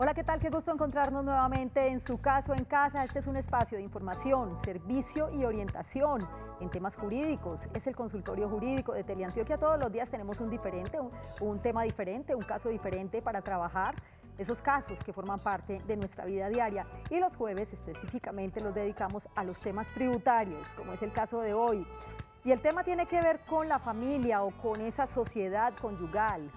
Hola, ¿qué tal? Qué gusto encontrarnos nuevamente en Su Caso en Casa. Este es un espacio de información, servicio y orientación en temas jurídicos. Es el consultorio jurídico de Teleantioquia. Todos los días tenemos un tema diferente, un caso diferente para trabajar esos casos que forman parte de nuestra vida diaria. Y los jueves específicamente los dedicamos a los temas tributarios, como es el caso de hoy. Y el tema tiene que ver con la familia o con esa sociedad conyugal.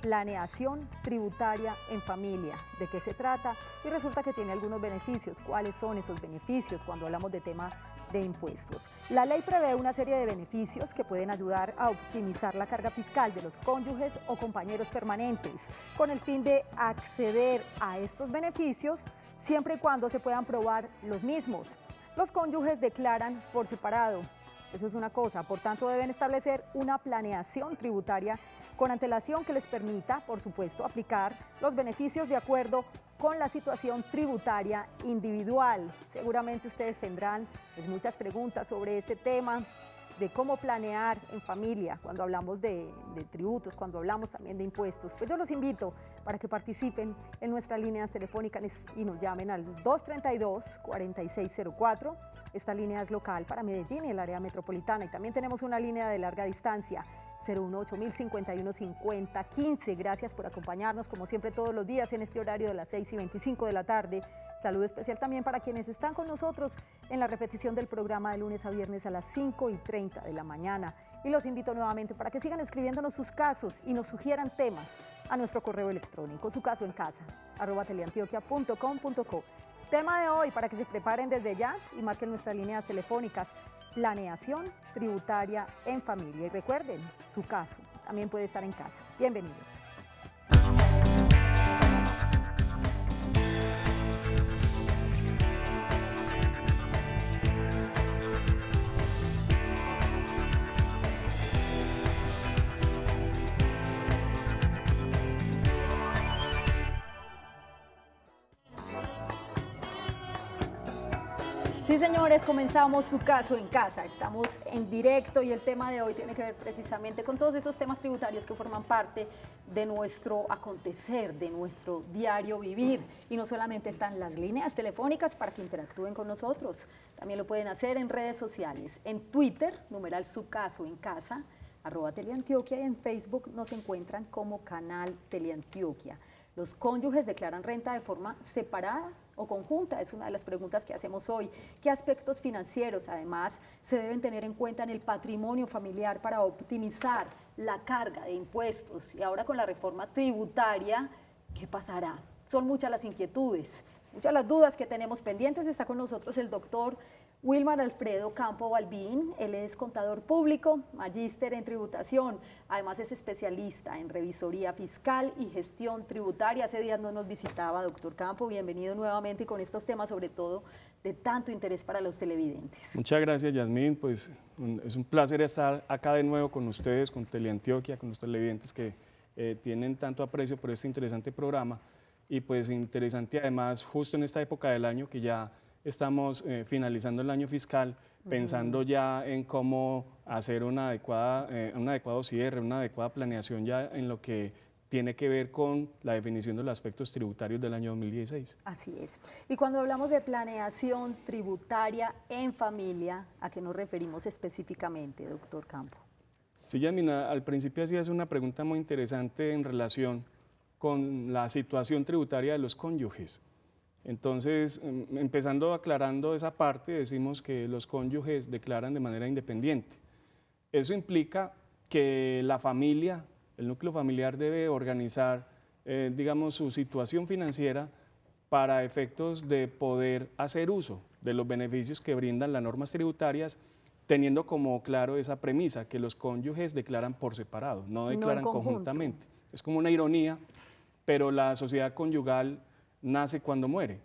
Planeación tributaria en familia. ¿De qué se trata? Y resulta que tiene algunos beneficios. ¿Cuáles son esos beneficios cuando hablamos de tema de impuestos? La ley prevé una serie de beneficios que pueden ayudar a optimizar la carga fiscal de los cónyuges o compañeros permanentes, con el fin de acceder a estos beneficios siempre y cuando se puedan probar los mismos. Los cónyuges declaran por separado. Eso es una cosa, por tanto deben establecer una planeación tributaria con antelación que les permita, por supuesto, aplicar los beneficios de acuerdo con la situación tributaria individual. Seguramente ustedes tendrán muchas preguntas sobre este tema, de cómo planear en familia cuando hablamos de tributos, cuando hablamos también de impuestos. Pues yo los invito para que participen en nuestras líneas telefónicas y nos llamen al 232-4604. Esta línea es local para Medellín y el área metropolitana. Y también tenemos una línea de larga distancia, 018-051-5015. Gracias por acompañarnos, como siempre, todos los días en este horario de las 6:25 de la tarde. Saludo especial también para quienes están con nosotros en la repetición del programa de lunes a viernes a las 5:30 de la mañana. Y los invito nuevamente para que sigan escribiéndonos sus casos y nos sugieran temas a nuestro correo electrónico, sucasoencasa@teleantioquia.com.co. Tema de hoy, para que se preparen desde ya y marquen nuestras líneas telefónicas: planeación tributaria en familia. Y recuerden, su caso también puede estar en casa. Bienvenidos. Sí, señores, comenzamos Su Caso en Casa. Estamos en directo y el tema de hoy tiene que ver precisamente con todos esos temas tributarios que forman parte de nuestro acontecer, de nuestro diario vivir. Y no solamente están las líneas telefónicas para que interactúen con nosotros, también lo pueden hacer en redes sociales. En Twitter, numeral Su Caso en Casa, @Teleantioquia, y en Facebook nos encuentran como Canal Teleantioquia. ¿Los cónyuges declaran renta de forma separada o conjunta? Es una de las preguntas que hacemos hoy. ¿Qué aspectos financieros, además, se deben tener en cuenta en el patrimonio familiar para optimizar la carga de impuestos? Y ahora con la reforma tributaria, ¿qué pasará? Son muchas las inquietudes, muchas las dudas que tenemos pendientes. Está con nosotros el doctor Wilmar Alfredo Campo Balbín. Él es contador público, magíster en tributación, además es especialista en revisoría fiscal y gestión tributaria. Hace días no nos visitaba, doctor Campo, bienvenido nuevamente y con estos temas sobre todo de tanto interés para los televidentes. Muchas gracias, Yasmín, pues es un placer estar acá de nuevo con ustedes, con Teleantioquia, con los televidentes que tienen tanto aprecio por este interesante programa y pues interesante además justo en esta época del año que ya estamos finalizando el año fiscal, pensando ya en cómo hacer un adecuado cierre, una adecuada planeación ya en lo que tiene que ver con la definición de los aspectos tributarios del año 2016. Así es. Y cuando hablamos de planeación tributaria en familia, ¿a qué nos referimos específicamente, doctor Campo? Sí, Yasmina, al principio hacías una pregunta muy interesante en relación con la situación tributaria de los cónyuges. Entonces, empezando aclarando esa parte, decimos que los cónyuges declaran de manera independiente. Eso implica que la familia, el núcleo familiar debe organizar, digamos, su situación financiera para efectos de poder hacer uso de los beneficios que brindan las normas tributarias, teniendo como claro esa premisa, que los cónyuges declaran por separado, no declaran conjuntamente. Es como una ironía, pero la sociedad conyugal nace cuando muere,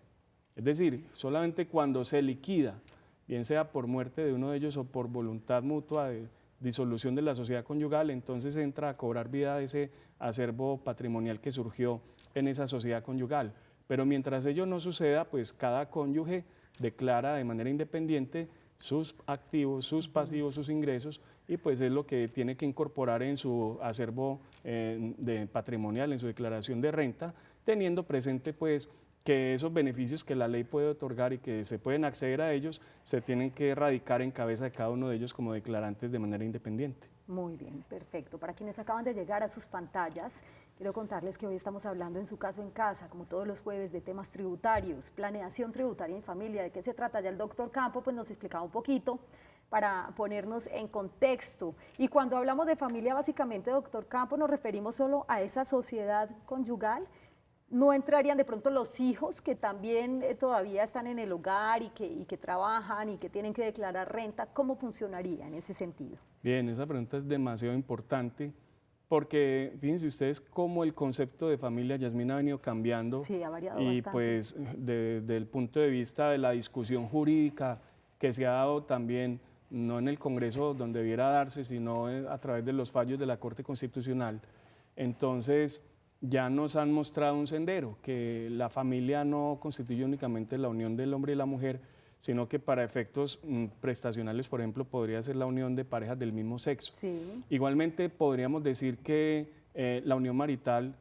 es decir, solamente cuando se liquida, bien sea por muerte de uno de ellos o por voluntad mutua de disolución de la sociedad conyugal, entonces entra a cobrar vida ese acervo patrimonial que surgió en esa sociedad conyugal. Pero mientras ello no suceda, pues cada cónyuge declara de manera independiente sus activos, sus pasivos, sus ingresos, y pues es lo que tiene que incorporar en su acervo patrimonial, en su declaración de renta, teniendo presente pues que esos beneficios que la ley puede otorgar y que se pueden acceder a ellos, se tienen que radicar en cabeza de cada uno de ellos como declarantes de manera independiente. Muy bien, perfecto. Para quienes acaban de llegar a sus pantallas, quiero contarles que hoy estamos hablando en Su Caso en Casa, como todos los jueves, de temas tributarios, planeación tributaria en familia. ¿De qué se trata? Ya el doctor Campo pues, nos explicaba un poquito para ponernos en contexto. Y cuando hablamos de familia, básicamente, doctor Campo, nos referimos solo a esa sociedad conyugal. ¿No entrarían de pronto los hijos que también todavía están en el hogar y que trabajan y que tienen que declarar renta? ¿Cómo funcionaría en ese sentido? Bien, esa pregunta es demasiado importante porque fíjense ustedes cómo el concepto de familia, Yasmina, ha venido cambiando. Sí, ha variado y bastante. Pues desde el punto de vista de la discusión jurídica que se ha dado también, no en el Congreso donde debiera darse, sino a través de los fallos de la Corte Constitucional. Entonces, ya nos han mostrado un sendero, que la familia no constituye únicamente la unión del hombre y la mujer, sino que para efectos prestacionales, por ejemplo, podría ser la unión de parejas del mismo sexo. Sí. Igualmente, podríamos decir que la unión marital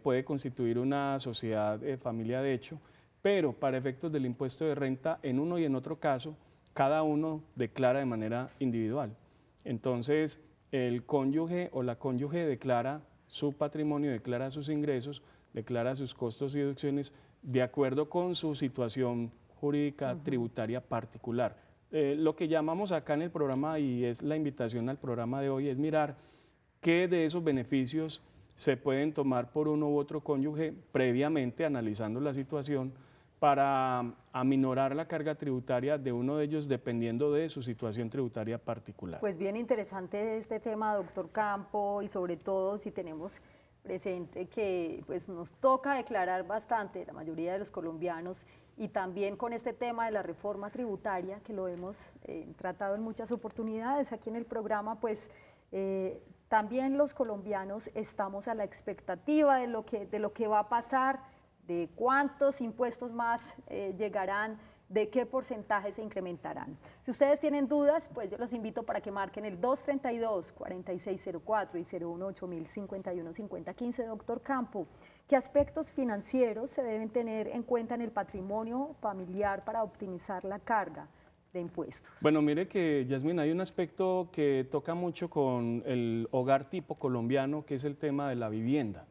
puede constituir una sociedad familia de hecho, pero para efectos del impuesto de renta, en uno y en otro caso, cada uno declara de manera individual. Entonces, el cónyuge o la cónyuge declara su patrimonio, declara sus ingresos, declara sus costos y deducciones de acuerdo con su situación jurídica, tributaria particular. Lo que llamamos acá en el programa, y es la invitación al programa de hoy, es mirar qué de esos beneficios se pueden tomar por uno u otro cónyuge previamente analizando la situación para aminorar la carga tributaria de uno de ellos dependiendo de su situación tributaria particular. Pues bien interesante este tema, doctor Campo, y sobre todo si tenemos presente que pues, nos toca declarar bastante, la mayoría de los colombianos, y también con este tema de la reforma tributaria, que lo hemos tratado en muchas oportunidades aquí en el programa, pues también los colombianos estamos a la expectativa de lo que va a pasar, de cuántos impuestos más llegarán, de qué porcentaje se incrementarán. Si ustedes tienen dudas, pues yo los invito para que marquen el 232-4604 y 018-051-5015. Doctor Campo, ¿qué aspectos financieros se deben tener en cuenta en el patrimonio familiar para optimizar la carga de impuestos? Bueno, mire que, Yasmina, hay un aspecto que toca mucho con el hogar tipo colombiano, que es el tema de la vivienda.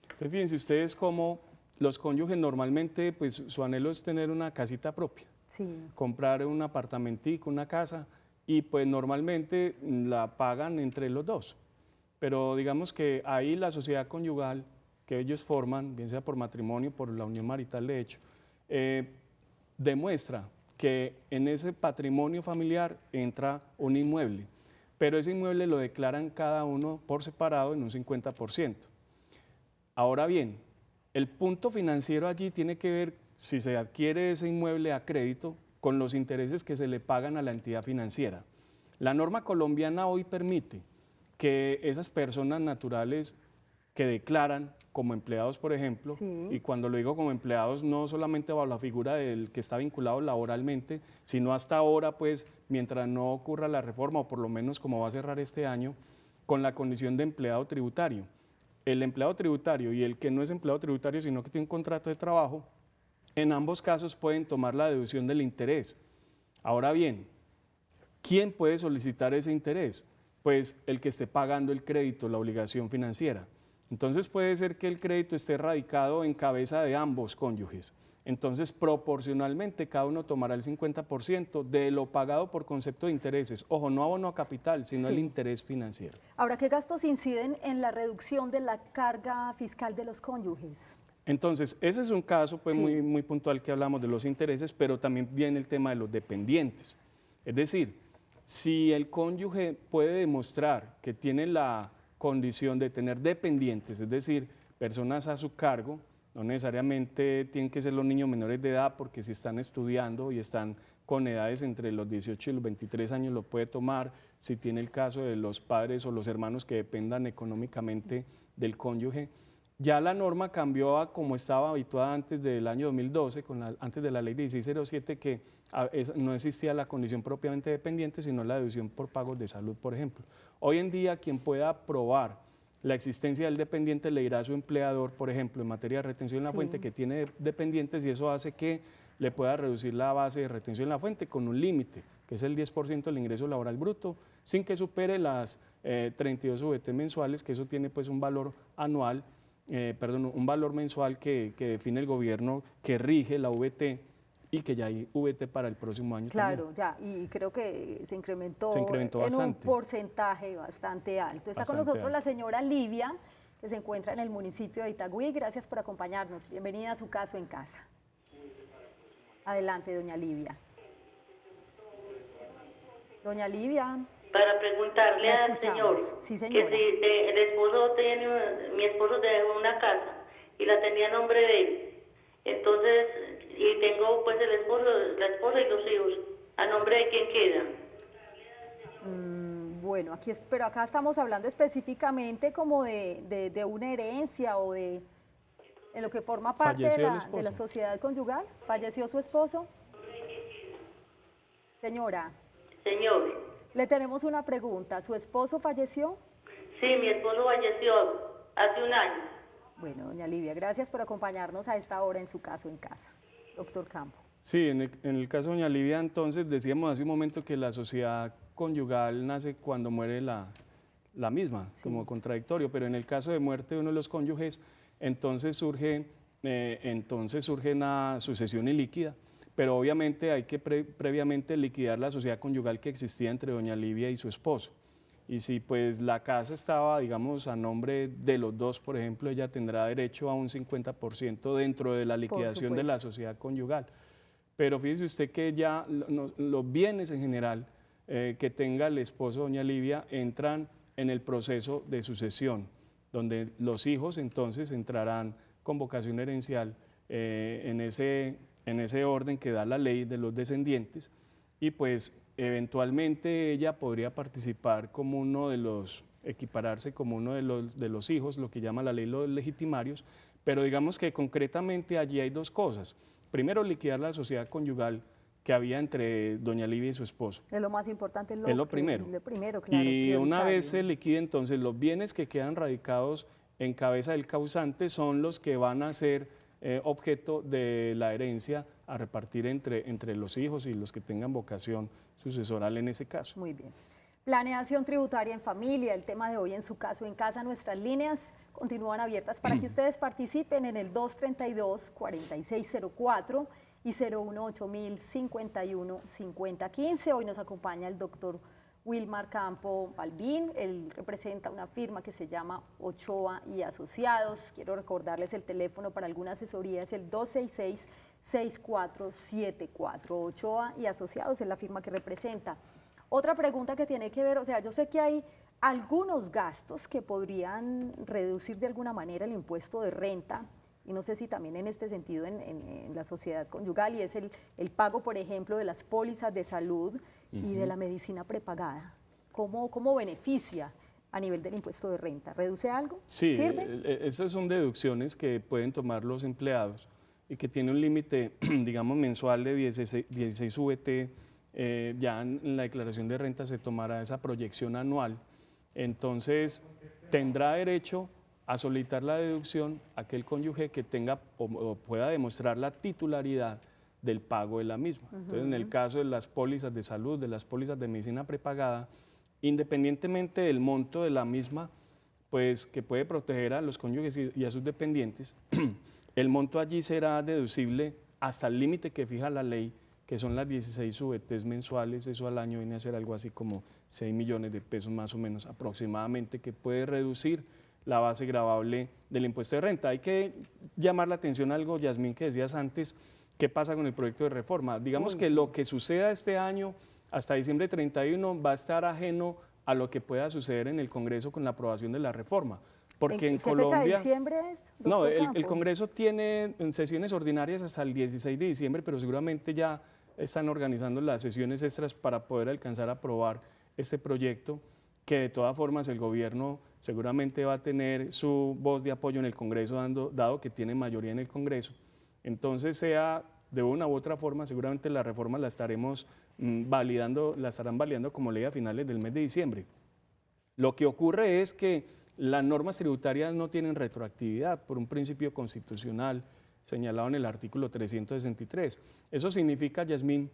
Entonces, fíjense ustedes cómo los cónyuges normalmente, pues su anhelo es tener una casita propia, sí, comprar un apartamentico, una casa, y pues normalmente la pagan entre los dos. Pero digamos que ahí la sociedad conyugal que ellos forman, bien sea por matrimonio, por la unión marital de hecho, demuestra que en ese patrimonio familiar entra un inmueble, pero ese inmueble lo declaran cada uno por separado en un 50%. Ahora bien, el punto financiero allí tiene que ver si se adquiere ese inmueble a crédito con los intereses que se le pagan a la entidad financiera. La norma colombiana hoy permite que esas personas naturales que declaran como empleados, por ejemplo, sí, y cuando lo digo como empleados no solamente bajo la figura del que está vinculado laboralmente, sino hasta ahora, pues, mientras no ocurra la reforma, o por lo menos como va a cerrar este año, con la condición de empleado tributario. El empleado tributario y el que no es empleado tributario, sino que tiene un contrato de trabajo, en ambos casos pueden tomar la deducción del interés. Ahora bien, ¿quién puede solicitar ese interés? Pues el que esté pagando el crédito, la obligación financiera. Entonces puede ser que el crédito esté radicado en cabeza de ambos cónyuges. Entonces, proporcionalmente, cada uno tomará el 50% de lo pagado por concepto de intereses. Ojo, no abono a capital, sino el interés financiero. Ahora, ¿qué gastos inciden en la reducción de la carga fiscal de los cónyuges? Entonces, ese es un caso pues, muy puntual que hablamos de los intereses, pero también viene el tema de los dependientes. Es decir, si el cónyuge puede demostrar que tiene la condición de tener dependientes, es decir, personas a su cargo, no necesariamente tienen que ser los niños menores de edad, porque si están estudiando y están con edades entre los 18 y los 23 años lo puede tomar, si tiene el caso de los padres o los hermanos que dependan económicamente del cónyuge. Ya la norma cambió a como estaba habituada antes del año 2012, antes de la ley 1607, que no existía la condición propiamente dependiente, sino la deducción por pagos de salud, por ejemplo. Hoy en día, quien pueda probar la existencia del dependiente le dirá a su empleador, por ejemplo, en materia de retención en la fuente, que tiene dependientes, y eso hace que le pueda reducir la base de retención en la fuente con un límite, que es el 10% del ingreso laboral bruto, sin que supere las 32 VT mensuales, que eso tiene pues un valor anual, un valor mensual que define el gobierno, que rige la VT, y que ya hay VT para el próximo año. Claro, también. ya, y creo que se incrementó en bastante. un porcentaje bastante alto. Está con nosotros la señora Livia, que se encuentra en el municipio de Itagüí. Gracias por acompañarnos. Bienvenida a Su Caso en Casa. Adelante, doña Livia. Doña Livia. Para preguntarle al señor, sí, señora, que si mi esposo dejó una casa y la tenía a nombre de él, entonces, y tengo pues el esposo, la esposa y los hijos, ¿a nombre de quién queda? Bueno, pero acá estamos hablando específicamente como de una herencia o de lo que forma parte de la sociedad conyugal. ¿Falleció su esposo? Señora. Señor. Le tenemos una pregunta. ¿Su esposo falleció? Sí, mi esposo falleció hace un año. Bueno, doña Livia, gracias por acompañarnos a esta hora en Su Caso en Casa. Doctor Campo. Sí, en el caso de doña Livia, entonces, decíamos hace un momento que la sociedad conyugal nace cuando muere la misma, sí, como contradictorio, pero en el caso de muerte de uno de los cónyuges, entonces surge una sucesión ilíquida, pero obviamente hay que previamente liquidar la sociedad conyugal que existía entre doña Livia y su esposo. Y si pues la casa estaba, digamos, a nombre de los dos, por ejemplo, ella tendrá derecho a un 50% dentro de la liquidación de la sociedad conyugal. Pero fíjese usted que ya los bienes en general que tenga el esposo, doña Livia, entran en el proceso de sucesión, donde los hijos entonces entrarán con vocación herencial en ese orden que da la ley de los descendientes, y pues eventualmente ella podría participar como equipararse como uno de los hijos, lo que llama la ley los legitimarios, pero digamos que concretamente allí hay dos cosas. Primero, liquidar la sociedad conyugal que había entre doña Livia y su esposo. Es lo más importante, es lo primero. Claro, y una vez se liquide, entonces los bienes que quedan radicados en cabeza del causante son los que van a ser objeto de la herencia a repartir entre los hijos y los que tengan vocación sucesoral en ese caso. Muy bien. Planeación tributaria en familia, el tema de hoy en Su Caso en Casa. Nuestras líneas continúan abiertas para que ustedes participen en el 232-4604 y 018-051-5015. Hoy nos acompaña el doctor Wilmar Campo Balbín. Él representa una firma que se llama Ochoa y Asociados. Quiero recordarles el teléfono para alguna asesoría, es el 266-6474. Ochoa y Asociados es la firma que representa. Otra pregunta que tiene que ver, o sea, yo sé que hay algunos gastos que podrían reducir de alguna manera el impuesto de renta, y no sé si también en este sentido en la sociedad conyugal, y es el pago, por ejemplo, de las pólizas de salud y de la medicina prepagada. ¿Cómo beneficia a nivel del impuesto de renta? ¿Reduce algo? Sí, ¿Sirve? esas son deducciones que pueden tomar los empleados y que tiene un límite, digamos, mensual de 16 VT. Ya en la declaración de renta se tomará esa proyección anual, entonces tendrá derecho a solicitar la deducción aquel cónyuge que tenga o pueda demostrar la titularidad del pago de la misma. Entonces, en el caso de las pólizas de salud, de las pólizas de medicina prepagada, independientemente del monto de la misma, pues que puede proteger a los cónyuges y a sus dependientes, el monto allí será deducible hasta el límite que fija la ley, que son las 16 VTs mensuales. Eso al año viene a ser algo así como 6 millones de pesos más o menos aproximadamente, que puede reducir la base gravable del impuesto de renta. Hay que llamar la atención a algo, Yasmín, que decías antes, ¿qué pasa con el proyecto de reforma? Digamos que lo que suceda este año hasta diciembre 31 va a estar ajeno a lo que pueda suceder en el Congreso con la aprobación de la reforma. Porque en Colombia, ¿qué fecha de diciembre es? No, el Congreso tiene sesiones ordinarias hasta el 16 de diciembre, pero seguramente ya están organizando las sesiones extras para poder alcanzar a aprobar este proyecto, que de todas formas el gobierno seguramente va a tener su voz de apoyo en el Congreso, dado que tiene mayoría en el Congreso. Entonces, sea de una u otra forma, seguramente la reforma la estaremos la estarán validando como ley a finales del mes de diciembre. Lo que ocurre es que las normas tributarias no tienen retroactividad por un principio constitucional señalado en el artículo 363. Eso significa, Yasmín,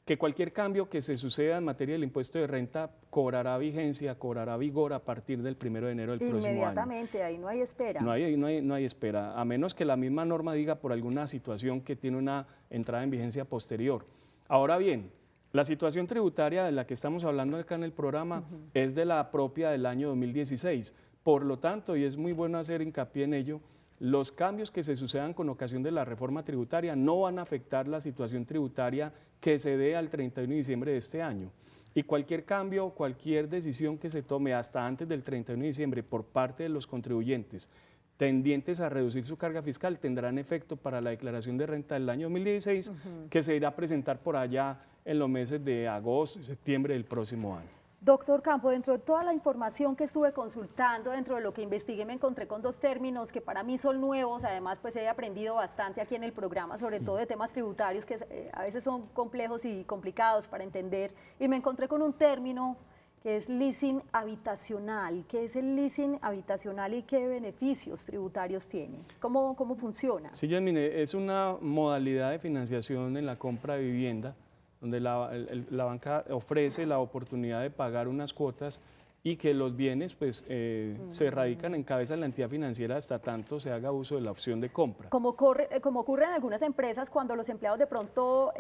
que cualquier cambio que se suceda en materia del impuesto de renta cobrará vigencia, cobrará vigor a partir del 1 de enero del próximo año. Inmediatamente, ahí no hay espera. No hay espera, a menos que la misma norma diga por alguna situación que tiene una entrada en vigencia posterior. Ahora bien, la situación tributaria de la que estamos hablando acá en el programa es de la propia del año 2016. Por lo tanto, y es muy bueno hacer hincapié en ello, los cambios que se sucedan con ocasión de la reforma tributaria no van a afectar la situación tributaria que se dé al 31 de diciembre de este año. Y cualquier cambio, cualquier decisión que se tome hasta antes del 31 de diciembre por parte de los contribuyentes tendientes a reducir su carga fiscal tendrán efecto para la declaración de renta del año 2016, que se irá a presentar por allá en los meses de agosto y septiembre del próximo año. Doctor Campo, dentro de toda la información que estuve consultando, dentro de lo que investigué, me encontré con dos términos que para mí son nuevos, además pues he aprendido bastante aquí en el programa, sobre todo de temas tributarios que a veces son complejos y complicados para entender, y me encontré con un término que es leasing habitacional. ¿Qué es el leasing habitacional y qué beneficios tributarios tiene? ¿Cómo funciona? Sí, Yasmine, es una modalidad de financiación en la compra de vivienda donde la banca ofrece la oportunidad de pagar unas cuotas y que los bienes pues, se radican en cabeza de la entidad financiera hasta tanto se haga uso de la opción de compra. Como ocurre en algunas empresas cuando los empleados de pronto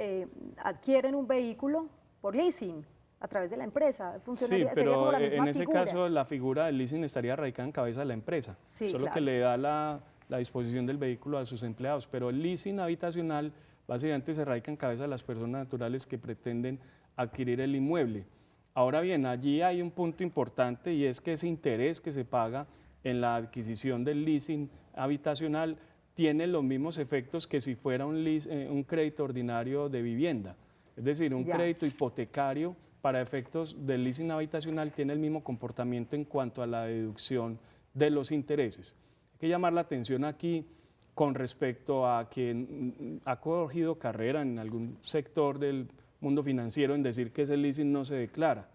adquieren un vehículo por leasing a través de la empresa. Sí, pero en ese caso la figura del leasing estaría radicada en cabeza de la empresa, sí, solo que le da la disposición del vehículo a sus empleados, pero el leasing habitacional básicamente se radica en cabeza de las personas naturales que pretenden adquirir el inmueble. Ahora bien, allí hay un punto importante y es que ese interés que se paga en la adquisición del leasing habitacional tiene los mismos efectos que si fuera un crédito ordinario de vivienda. Es decir, un crédito hipotecario para efectos del leasing habitacional tiene el mismo comportamiento en cuanto a la deducción de los intereses. Hay que llamar la atención aquí con respecto a quien ha cogido carrera en algún sector del mundo financiero en decir que ese leasing no se declara.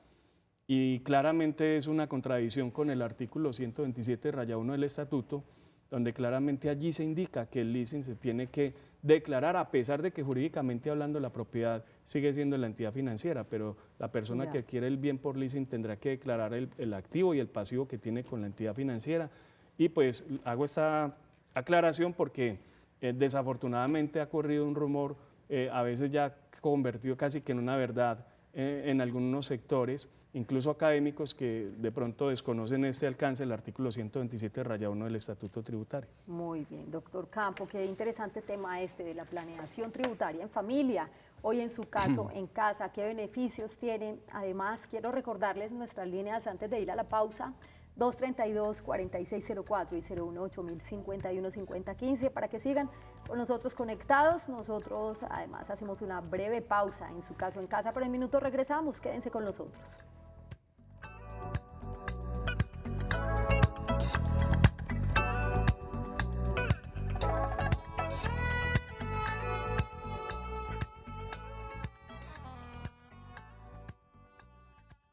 Y claramente es una contradicción con el artículo 127-1 del Estatuto, donde claramente allí se indica que el leasing se tiene que declarar, a pesar de que jurídicamente hablando la propiedad sigue siendo la entidad financiera, pero la persona que adquiere el bien por leasing tendrá que declarar el activo y el pasivo que tiene con la entidad financiera. Y pues hago esta aclaración porque desafortunadamente ha corrido un rumor, a veces ya convertido casi que en una verdad en algunos sectores, incluso académicos que de pronto desconocen este alcance del artículo 127-1 del Estatuto Tributario. Muy bien, doctor Campo, qué interesante tema este de la planeación tributaria en familia. Hoy en su caso, en casa, ¿qué beneficios tiene? Además, quiero recordarles nuestras líneas antes de ir a la pausa, 232-4604 y 018-051-5015 para que sigan con nosotros conectados. Nosotros además hacemos una breve pausa en su caso en casa, pero en minutos regresamos, quédense con nosotros.